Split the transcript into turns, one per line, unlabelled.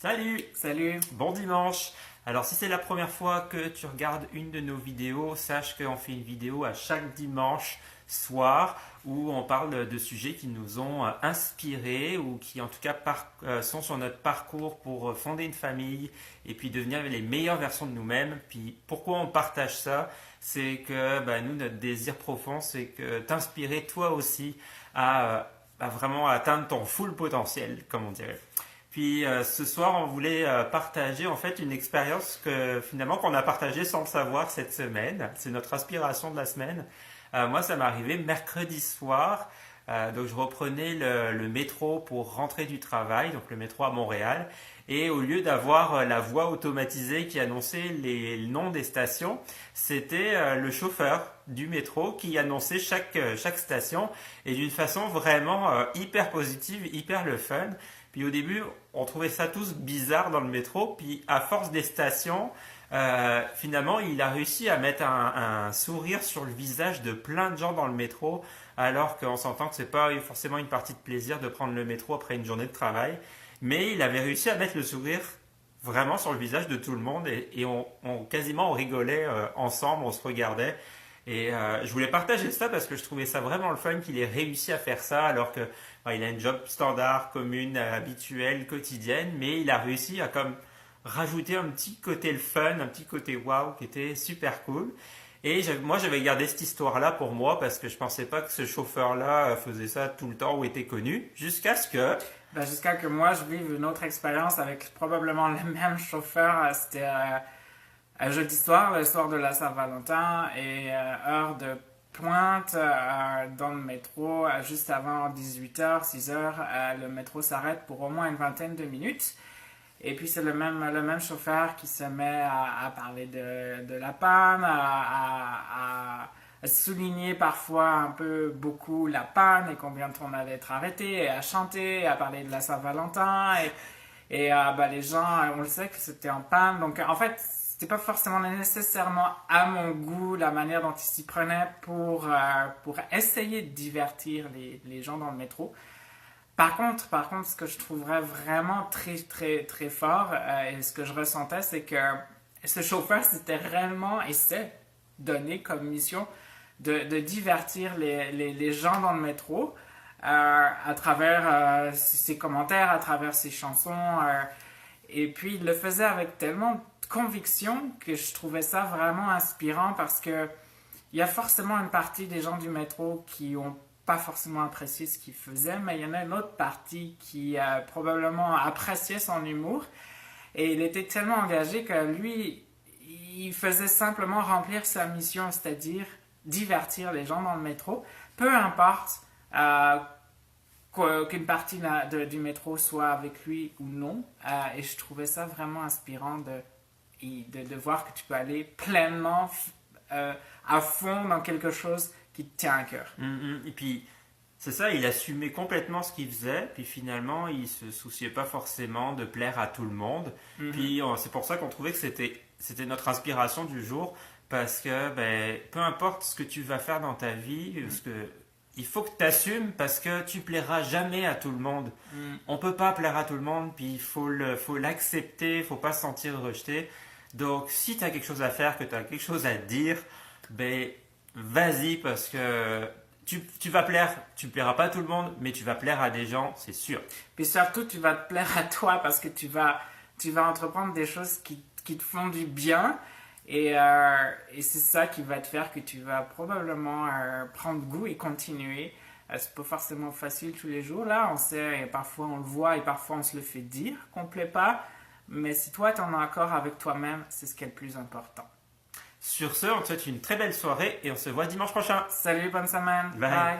Salut,
Salut.
bon dimanche. Alors si c'est la première fois que tu regardes une de nos vidéos, sache qu'on fait une vidéo à chaque dimanche soir où on parle de sujets qui nous ont inspirés ou qui en tout cas sont sur notre parcours pour fonder une famille et puis devenir les meilleures versions de nous-mêmes. Puis pourquoi on partage ça? C'est que nous, notre désir profond, c'est que t'inspirer toi aussi à vraiment atteindre ton full potentiel, comme on dirait. Puis ce soir, on voulait partager en fait une expérience que finalement qu'on a partagée sans le savoir cette semaine. C'est notre inspiration de la semaine. Moi, ça m'est arrivé mercredi soir. Donc je reprenais le métro pour rentrer du travail, donc le métro à Montréal. Et au lieu d'avoir la voix automatisée qui annonçait les noms des stations, c'était le chauffeur du métro qui annonçait chaque station et d'une façon vraiment hyper positive, hyper le fun. Puis au début, on trouvait ça tous bizarre dans le métro. Puis à force des stations, finalement, il a réussi à mettre un sourire sur le visage de plein de gens dans le métro, alors qu'on s'entend que c'est pas forcément une partie de plaisir de prendre le métro après une journée de travail. Mais il avait réussi à mettre le sourire vraiment sur le visage de tout le monde et quasiment on rigolait ensemble, on se regardait. Et je voulais partager ça parce que je trouvais ça vraiment le fun qu'il ait réussi à faire ça alors que il a une job standard, commune, habituelle, quotidienne, mais il a réussi à comme rajouter un petit côté le fun, un petit côté wow qui était super cool. Et moi j'avais gardé cette histoire-là pour moi parce que je pensais pas que ce chauffeur-là faisait ça tout le temps ou était connu jusqu'à ce que...
Jusqu'à que moi je vive une autre expérience avec probablement le même chauffeur. C'était un jeudi soir, le soir de la Saint-Valentin et heure de pointe dans le métro, juste avant 18h, 6h, le métro s'arrête pour au moins une vingtaine de minutes. Et puis c'est le même chauffeur qui se met à parler de la panne, à souligner parfois un peu beaucoup la panne et combien de temps on allait être arrêté, et à chanter, à parler de la Saint-Valentin. Et les gens, on le sait que c'était en panne. Donc en fait, c'était pas forcément nécessairement à mon goût la manière dont il s'y prenait pour essayer de divertir les gens dans le métro. Par contre, ce que je trouverais vraiment très, très, très fort et ce que je ressentais, c'est que ce chauffeur s'était réellement et s'est donné comme mission de divertir les gens dans le métro à travers ses commentaires, à travers ses chansons. Et puis, il le faisait avec tellement de conviction que je trouvais ça vraiment inspirant parce que il y a forcément une partie des gens du métro qui ont pas forcément apprécié ce qu'il faisait, mais il y en a une autre partie qui probablement appréciait son humour et il était tellement engagé que lui, il faisait simplement remplir sa mission, c'est-à-dire divertir les gens dans le métro, peu importe qu'une partie du métro soit avec lui ou non, et je trouvais ça vraiment inspirant de voir que tu peux aller pleinement à fond dans quelque chose qui te tient à cœur.
Et puis, c'est ça, il assumait complètement ce qu'il faisait, puis finalement, il se souciait pas forcément de plaire à tout le monde. Puis, c'est pour ça qu'on trouvait que c'était notre inspiration du jour, parce que peu importe ce que tu vas faire dans ta vie, parce que il faut que tu assumes parce que tu plairas jamais à tout le monde. On peut pas plaire à tout le monde, puis il faut l'accepter, il faut pas se sentir rejeté. Donc, si tu as quelque chose à faire, que tu as quelque chose à dire, vas-y parce que tu vas plaire, tu plairas pas à tout le monde, mais tu vas plaire à des gens, c'est sûr.
Puis surtout, tu vas te plaire à toi parce que tu vas entreprendre des choses qui te font du bien et c'est ça qui va te faire que tu vas probablement prendre goût et continuer. C'est pas forcément facile tous les jours, là, on sait, et parfois on le voit et parfois on se le fait dire qu'on plaît pas, mais si toi tu en as accord avec toi-même, c'est ce qui est le plus important.
Sur ce, on te souhaite une très belle soirée et on se voit dimanche prochain.
Salut, bonne semaine.
Bye.
Bye.